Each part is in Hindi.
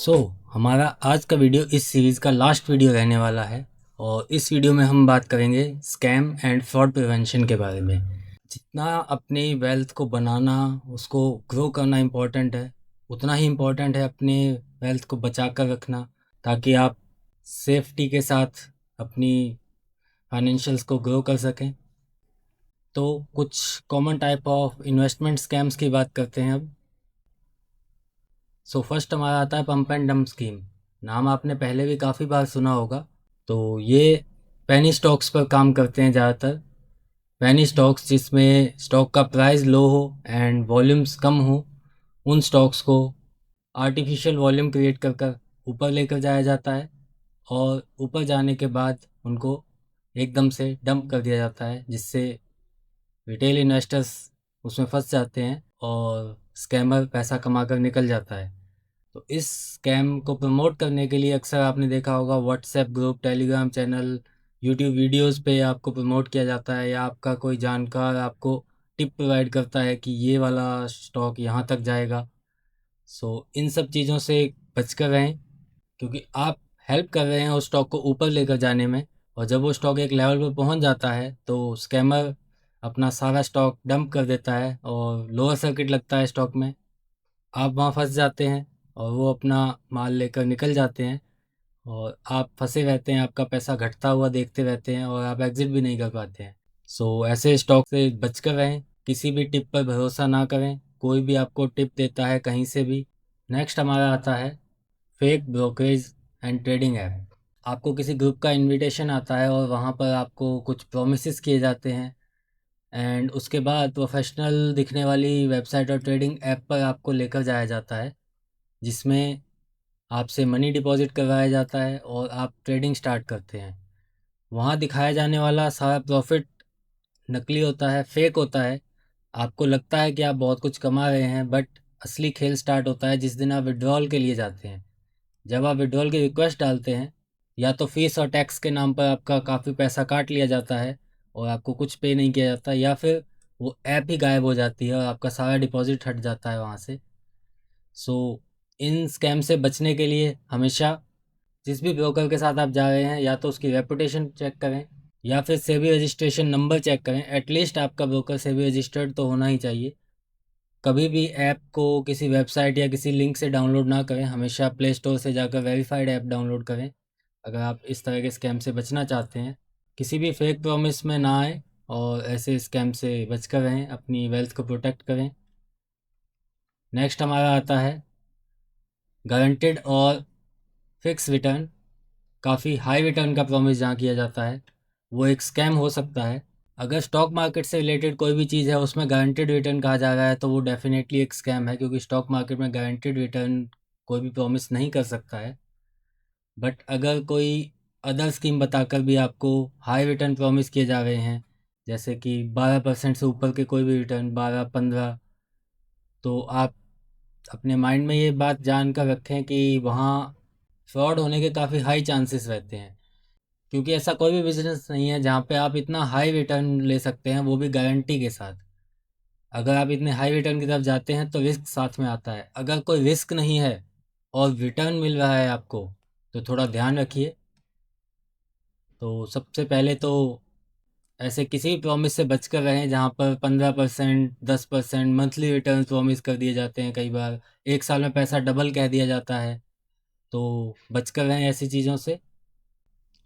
सो हमारा आज का वीडियो इस सीरीज़ का लास्ट वीडियो रहने वाला है और इस वीडियो में हम बात करेंगे स्कैम एंड फ्रॉड प्रिवेंशन के बारे में। जितना अपनी वेल्थ को बनाना, उसको ग्रो करना इम्पोर्टेंट है, उतना ही इम्पोर्टेंट है अपने वेल्थ को बचा कर रखना, ताकि आप सेफ्टी के साथ अपनी फाइनेंशियल्स को ग्रो कर सकें। तो कुछ common type of investment scams की बात करते हैं अब। फर्स्ट हमारा आता है पंप एंड डंप स्कीम। नाम आपने पहले भी काफ़ी बार सुना होगा। तो ये पेनी स्टॉक्स पर काम करते हैं ज़्यादातर। पेनी स्टॉक्स जिसमें स्टॉक का प्राइस लो हो एंड वॉल्यूम्स कम हो, उन स्टॉक्स को आर्टिफिशियल वॉल्यूम क्रिएट कर कर ऊपर लेकर जाया जाता है और ऊपर जाने के बाद उनको एकदम से डंप कर दिया जाता है, जिससे रिटेल इन्वेस्टर्स उसमें फंस जाते हैं और स्कैमर पैसा कमा कर निकल जाता है। तो इस स्कैम को प्रमोट करने के लिए अक्सर आपने देखा होगा WhatsApp group, Telegram channel, YouTube videos पे आपको प्रमोट किया जाता है, या आपका कोई जानकार आपको टिप प्रोवाइड करता है कि ये वाला स्टॉक यहाँ तक जाएगा। इन सब चीज़ों से बच कर रहें, क्योंकि आप हेल्प कर रहे हैं उस स्टॉक को ऊपर लेकर जाने में, और जब वो स्टॉक एक लेवल पर पहुंच जाता है तो स्कैमर अपना सारा स्टॉक डंप कर देता है और लोअर सर्किट लगता है स्टॉक में। आप वहाँ फंस जाते हैं और वो अपना माल लेकर निकल जाते हैं और आप फंसे रहते हैं, आपका पैसा घटता हुआ देखते रहते हैं और आप एग्जिट भी नहीं कर पाते हैं। ऐसे स्टॉक से बचकर रहें, किसी भी टिप पर भरोसा ना करें, कोई भी आपको टिप देता है कहीं से भी। नेक्स्ट हमारा आता है fake brokerage and trading app. आपको किसी ग्रुप का इनविटेशन आता है और वहाँ पर आपको कुछ प्रोमिस किए जाते हैं, एंड उसके बाद प्रोफेशनल दिखने वाली वेबसाइट और ट्रेडिंग ऐप पर आपको लेकर जाया जाता है, जिसमें आपसे मनी डिपॉजिट करवाया जाता है और आप ट्रेडिंग स्टार्ट करते हैं। वहाँ दिखाया जाने वाला सारा प्रॉफिट नकली होता है, फेक होता है। आपको लगता है कि आप बहुत कुछ कमा रहे हैं, बट असली खेल स्टार्ट होता है जिस दिन आप विड्रॉल के लिए जाते हैं। जब आप विड्रॉल की रिक्वेस्ट डालते हैं, या तो फीस और टैक्स के नाम पर आपका काफ़ी पैसा काट लिया जाता है और आपको कुछ पे नहीं किया जाता, या फिर वो ऐप ही गायब हो जाती है और आपका सारा डिपॉजिट हट जाता है वहाँ से। इन स्कैम से बचने के लिए हमेशा जिस भी ब्रोकर के साथ आप जा रहे हैं, या तो उसकी रेपुटेशन चेक करें या फिर सेबी रजिस्ट्रेशन नंबर चेक करें। एटलीस्ट आपका ब्रोकर सेबी रजिस्टर्ड तो होना ही चाहिए। कभी भी ऐप को किसी वेबसाइट या किसी लिंक से डाउनलोड ना करें, हमेशा प्ले स्टोर से जाकर वेरीफाइड ऐप डाउनलोड करें अगर आप इस तरह के स्कैम से बचना चाहते हैं। किसी भी फेक प्रॉमिस में ना आए और ऐसे स्कैम से बचकर रहें, अपनी वेल्थ को प्रोटेक्ट करें। नेक्स्ट हमारा आता है गारंटेड और फिक्स रिटर्न। काफ़ी हाई रिटर्न का प्रॉमिस जहाँ किया जाता है, वो एक स्कैम हो सकता है। अगर स्टॉक मार्केट से रिलेटेड कोई भी चीज़ है उसमें गारंटेड रिटर्न कहा जा रहा है, तो वो डेफिनेटली एक स्कैम है, क्योंकि स्टॉक मार्केट में गारंटेड रिटर्न कोई भी प्रॉमिस नहीं कर सकता है। बट अगर कोई अदर स्कीम बताकर भी आपको हाई रिटर्न प्रॉमिस किए जा रहे हैं, जैसे कि 12% से ऊपर के कोई भी रिटर्न, 12-15, तो आप अपने माइंड में ये बात जान कर रखें कि वहाँ फ्रॉड होने के काफ़ी हाई चांसेस रहते हैं। क्योंकि ऐसा कोई भी बिजनेस नहीं है जहाँ पे आप इतना हाई रिटर्न ले सकते हैं, वो भी गारंटी के साथ। अगर आप इतने हाई रिटर्न की तरफ जाते हैं तो रिस्क साथ में आता है। अगर कोई रिस्क नहीं है और रिटर्न मिल रहा है आपको, तो थोड़ा ध्यान रखिए। तो सबसे पहले तो ऐसे किसी भी प्रॉमिस से बचकर रहें जहाँ पर 15%, 10% मंथली रिटर्न प्रॉमिस कर दिए जाते हैं। कई बार एक साल में पैसा डबल कह दिया जाता है, तो बचकर रहें ऐसी चीज़ों से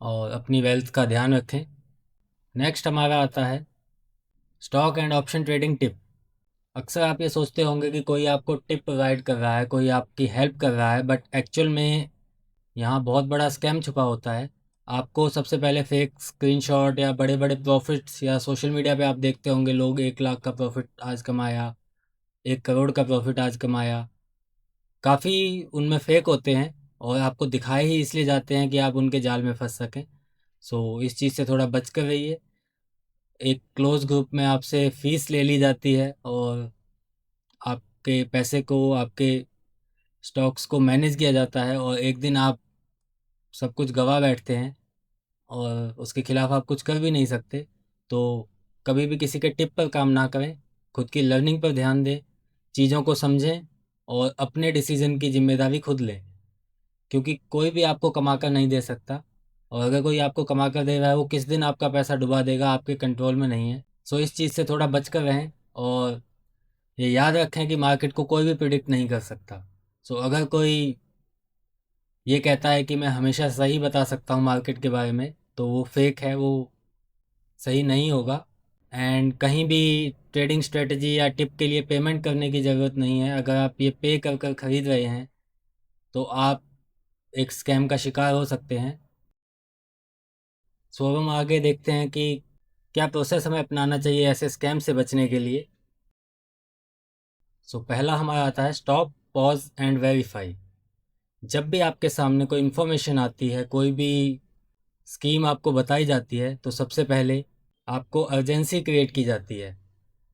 और अपनी वेल्थ का ध्यान रखें। नेक्स्ट हमारा आता है stock and option trading tip. अक्सर आप ये सोचते होंगे कि कोई आपको टिप प्रोवाइड कर रहा है, कोई आपकी हेल्प कर रहा है, बट एक्चुअल में यहाँ बहुत बड़ा स्कैम छुपा होता है। आपको सबसे पहले फेक स्क्रीनशॉट या बड़े बड़े प्रॉफिट्स, या सोशल मीडिया पे आप देखते होंगे लोग 1 लाख का प्रॉफिट आज कमाया, 1 करोड़ का प्रॉफिट आज कमाया, काफ़ी उनमें फेक होते हैं और आपको दिखाए ही इसलिए जाते हैं कि आप उनके जाल में फंस सकें। इस चीज़ से थोड़ा बच कर रहिए। एक क्लोज ग्रुप में आपसे फ़ीस ले ली जाती है और आपके पैसे को, आपके स्टॉक्स को मैनेज किया जाता है, और एक दिन आप सब कुछ गवा बैठते हैं और उसके खिलाफ आप कुछ कर भी नहीं सकते। तो कभी भी किसी के टिप पर काम ना करें, खुद की लर्निंग पर ध्यान दें, चीज़ों को समझें और अपने डिसीज़न की जिम्मेदारी खुद लें। क्योंकि कोई भी आपको कमा कर नहीं दे सकता, और अगर कोई आपको कमा कर दे रहा है वो किस दिन आपका पैसा डुबा देगा आपके कंट्रोल में नहीं है। सो इस चीज़ से थोड़ा बच कर रहें, और ये याद रखें कि मार्केट को कोई भी प्रिडिक्ट नहीं कर सकता। सो अगर कोई ये कहता है कि मैं हमेशा सही बता सकता हूँ मार्केट के बारे में, तो वो फेक है, वो सही नहीं होगा। एंड कहीं भी ट्रेडिंग स्ट्रेटजी या टिप के लिए पेमेंट करने की ज़रूरत नहीं है। अगर आप ये पे कर कर ख़रीद रहे हैं तो आप एक स्कैम का शिकार हो सकते हैं। सो अब हम आगे देखते हैं कि क्या प्रोसेस हमें अपनाना चाहिए ऐसे स्कैम से बचने के लिए। सो पहला हमारा आता है स्टॉप, पॉज एंड वेरीफाई। जब भी आपके सामने कोई इन्फॉर्मेशन आती है, कोई भी स्कीम आपको बताई जाती है, तो सबसे पहले आपको अर्जेंसी क्रिएट की जाती है।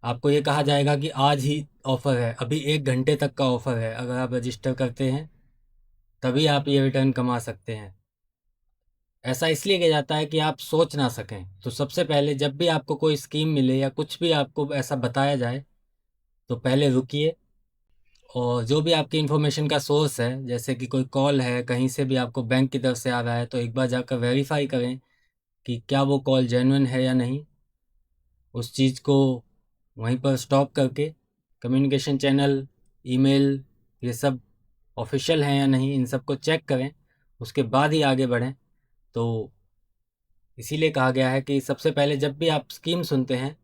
आपको ये कहा जाएगा कि आज ही ऑफ़र है, अभी 1 घंटे तक का ऑफ़र है, अगर आप रजिस्टर करते हैं तभी आप ये रिटर्न कमा सकते हैं। ऐसा इसलिए किया जाता है कि आप सोच ना सकें। तो सबसे पहले जब भी आपको कोई स्कीम मिले या कुछ भी आपको ऐसा बताया जाए, तो पहले रुकिए, और जो भी आपकी इन्फॉर्मेशन का सोर्स है, जैसे कि कोई कॉल है, कहीं से भी आपको बैंक की तरफ से आ रहा है, तो एक बार जाकर वेरीफाई करें कि क्या वो कॉल जेन्युइन है या नहीं। उस चीज़ को वहीं पर स्टॉप करके कम्युनिकेशन चैनल, ईमेल, ये सब ऑफिशियल हैं या नहीं, इन सब को चेक करें, उसके बाद ही आगे बढ़ें। तो इसीलिए कहा गया है कि सबसे पहले जब भी आप स्कीम सुनते हैं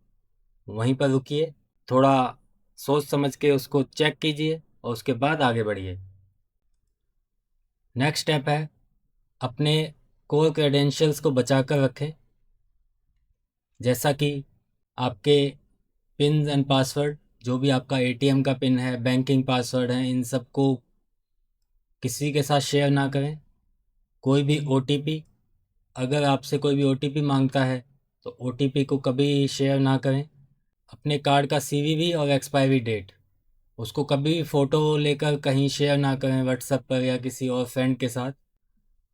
वहीं पर रुकिए, थोड़ा सोच समझ के उसको चेक कीजिए और उसके बाद आगे बढ़िए। नेक्स्ट स्टेप है अपने कोर क्रेडेंशियल्स को बचा कर रखें, जैसा कि आपके पिन एंड पासवर्ड, जो भी आपका एटीएम का पिन है, बैंकिंग पासवर्ड है, इन सब को किसी के साथ शेयर ना करें। कोई भी ओटीपी, अगर आपसे कोई भी ओटीपी मांगता है तो ओटीपी को कभी शेयर ना करें। अपने कार्ड का सीवीवी और एक्सपायरी डेट, उसको कभी भी फ़ोटो लेकर कहीं शेयर ना करें व्हाट्सएप पर या किसी और फ्रेंड के साथ।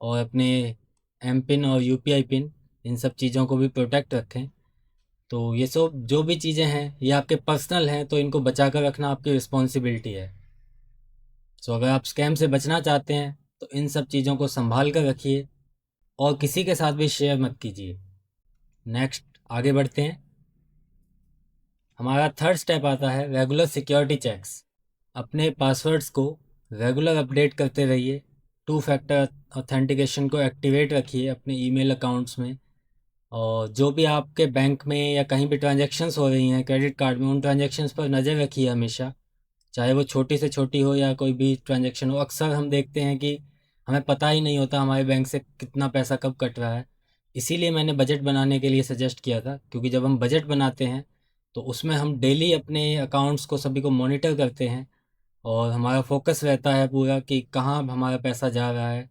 और अपने एम पिन और यूपीआई पिन, इन सब चीज़ों को भी प्रोटेक्ट रखें। तो ये सब जो भी चीज़ें हैं ये आपके पर्सनल हैं, तो इनको बचा कर रखना आपकी रिस्पॉन्सिबिलिटी है। सो अगर आप स्कैम से बचना चाहते हैं तो इन सब चीज़ों को संभाल कर रखिए और किसी के साथ भी शेयर मत कीजिए। नेक्स्ट आगे बढ़ते हैं। हमारा थर्ड स्टेप आता है रेगुलर सिक्योरिटी चेक्स। अपने पासवर्ड्स को रेगुलर अपडेट करते रहिए। 2 फैक्टर ऑथेंटिकेशन को एक्टिवेट रखिए अपने ईमेल अकाउंट्स में। और जो भी आपके बैंक में या कहीं भी ट्रांजैक्शंस हो रही हैं क्रेडिट कार्ड में, उन ट्रांजैक्शंस पर नज़र रखिए हमेशा, चाहे वो छोटी से छोटी हो या कोई भी ट्रांजैक्शन हो। अक्सर हम देखते हैं कि हमें पता ही नहीं होता हमारे बैंक से कितना पैसा कब कट रहा है। इसीलिए मैंने बजट बनाने के लिए सजेस्ट किया था, क्योंकि जब हम बजट बनाते हैं तो उसमें हम डेली अपने अकाउंट्स को सभी को मॉनिटर करते हैं, और हमारा फोकस रहता है पूरा कि कहाँ हमारा पैसा जा रहा है।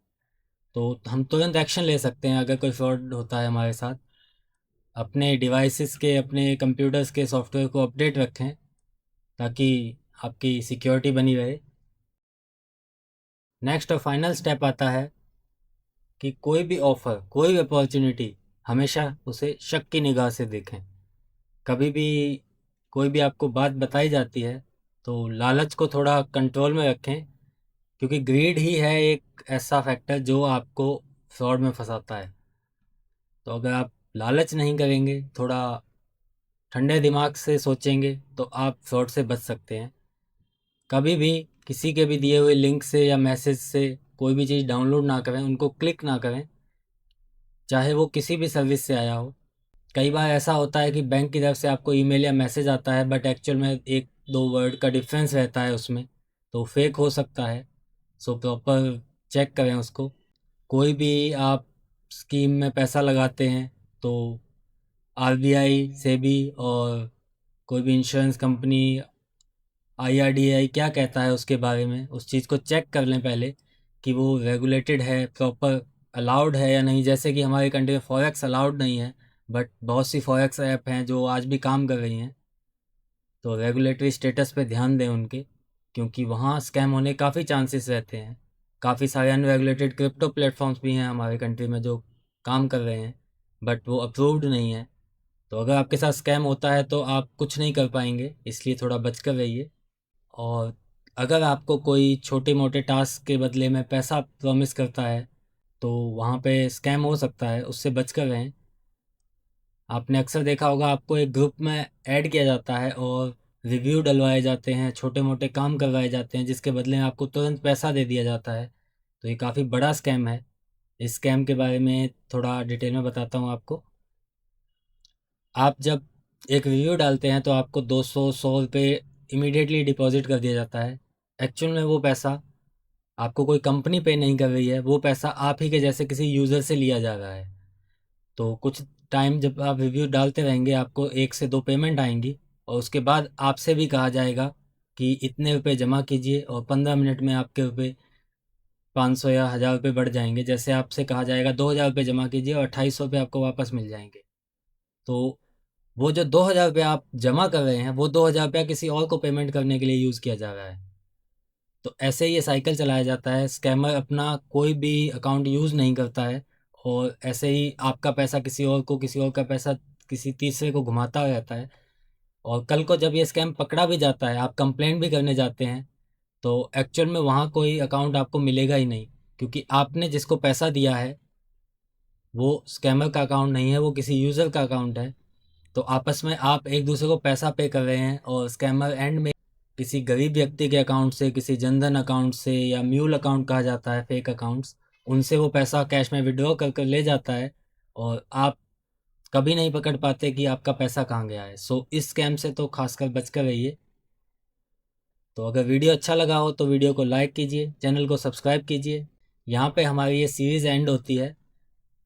तो हम तुरंत एक्शन ले सकते हैं अगर कोई फ्रॉड होता है हमारे साथ। अपने डिवाइसेस के, अपने कंप्यूटर्स के सॉफ्टवेयर को अपडेट रखें ताकि आपकी सिक्योरिटी बनी रहे। नेक्स्ट और फाइनल स्टेप आता है कि कोई भी ऑफ़र, कोई भी अपॉर्चुनिटी, हमेशा उसे शक की निगाह से देखें। कभी भी कोई भी आपको बात बताई जाती है तो लालच को थोड़ा कंट्रोल में रखें, क्योंकि ग्रीड ही है एक ऐसा फैक्टर जो आपको फ्रॉड में फंसाता है। तो अगर आप लालच नहीं करेंगे, थोड़ा ठंडे दिमाग से सोचेंगे, तो आप फ्रॉड से बच सकते हैं। कभी भी किसी के भी दिए हुए लिंक से या मैसेज से कोई भी चीज़ डाउनलोड ना करें, उनको क्लिक ना करें, चाहे वो किसी भी सर्विस से आया हो। कई बार ऐसा होता है कि बैंक की तरफ से आपको ईमेल या मैसेज आता है, बट एक्चुअल में एक दो वर्ड का डिफरेंस रहता है उसमें, तो फेक हो सकता है। सो प्रॉपर चेक करें उसको। कोई भी आप स्कीम में पैसा लगाते हैं तो आरबीआई, सेबी और कोई भी इंश्योरेंस कंपनी, आईआरडीआई क्या कहता है उसके बारे में, उस चीज़ को चेक कर लें पहले कि वो रेगुलेटेड है, प्रॉपर अलाउड है या नहीं। जैसे कि हमारी कंट्री में फॉरेक्स अलाउड नहीं है, बट बहुत सी फॉरेक्स ऐप हैं जो आज भी काम कर रही हैं। तो रेगुलेटरी स्टेटस पे ध्यान दें उनके, क्योंकि वहाँ स्कैम होने काफ़ी चांसेस रहते हैं। काफ़ी सारे अनरेगुलेटेड क्रिप्टो प्लेटफॉर्म्स भी हैं हमारे कंट्री में जो काम कर रहे हैं, बट वो अप्रूव्ड नहीं है। तो अगर आपके साथ स्कैम होता है तो आप कुछ नहीं कर पाएंगे, इसलिए थोड़ा बच कर रहिए। और अगर आपको कोई छोटे मोटे टास्क के बदले में पैसा प्रॉमिस करता है तो वहाँ पे स्कैम हो सकता है, उससे बच कर रहें। आपने अक्सर देखा होगा, आपको एक ग्रुप में ऐड किया जाता है और रिव्यू डलवाए जाते हैं, छोटे मोटे काम करवाए जाते हैं, जिसके बदले में आपको तुरंत पैसा दे दिया जाता है। तो ये काफ़ी बड़ा स्कैम है। इस स्कैम के बारे में थोड़ा डिटेल में बताता हूँ आपको। आप जब एक रिव्यू डालते हैं तो आपको 200 रुपये इमीडिएटली डिपॉजिट कर दिया जाता है। एक्चुअल में वो पैसा आपको कोई कंपनी पे नहीं कर रही है, वो पैसा आप ही के जैसे किसी यूज़र से लिया जा रहा है। तो कुछ टाइम जब आप रिव्यू डालते रहेंगे, आपको 1 से 2 पेमेंट आएंगी और उसके बाद आपसे भी कहा जाएगा कि इतने रुपए जमा कीजिए और 15 मिनट में आपके रुपए 500 या 1000 रुपये बढ़ जाएंगे। जैसे आपसे कहा जाएगा 2000 रुपये जमा कीजिए और 2800 रुपये आपको वापस मिल जाएंगे। तो वो जो 2000 रुपये आप जमा कर रहे हैं, वो 2000 रुपया किसी और को पेमेंट करने के लिए यूज़ किया जा रहा है। तो ऐसे ही ये साइकिल चलाया जाता है। स्कैमर अपना कोई भी अकाउंट यूज़ नहीं करता है और ऐसे ही आपका पैसा किसी और को, किसी और का पैसा किसी तीसरे को घुमाता रहता है। और कल को जब ये स्कैम पकड़ा भी जाता है, आप कंप्लेंट भी करने जाते हैं, तो एक्चुअल में वहाँ कोई अकाउंट आपको मिलेगा ही नहीं, क्योंकि आपने जिसको पैसा दिया है वो स्कैमर का अकाउंट नहीं है, वो किसी यूज़र का अकाउंट है। तो आपस में आप एक दूसरे को पैसा पे कर रहे हैं और स्कैमर एंड में किसी गरीब व्यक्ति के अकाउंट से, किसी जनधन अकाउंट से या म्यूल अकाउंट कहा जाता है, फेक अकाउंट्स, उनसे वो पैसा कैश में विड्रॉ कर कर ले जाता है और आप कभी नहीं पकड़ पाते कि आपका पैसा कहाँ गया है। सो इस स्कैम से तो खासकर बच कर रहिए। तो अगर वीडियो अच्छा लगा हो तो वीडियो को लाइक कीजिए, चैनल को सब्सक्राइब कीजिए। यहाँ पे हमारी ये सीरीज़ एंड होती है।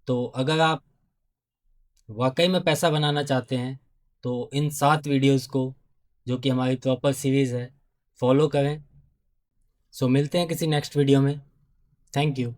तो अगर आप वाकई में पैसा बनाना चाहते हैं तो इन 7 वीडियोज़ को, जो कि हमारी प्रॉपर सीरीज़ है, फॉलो करें। सो मिलते हैं किसी नेक्स्ट वीडियो में। Thank you.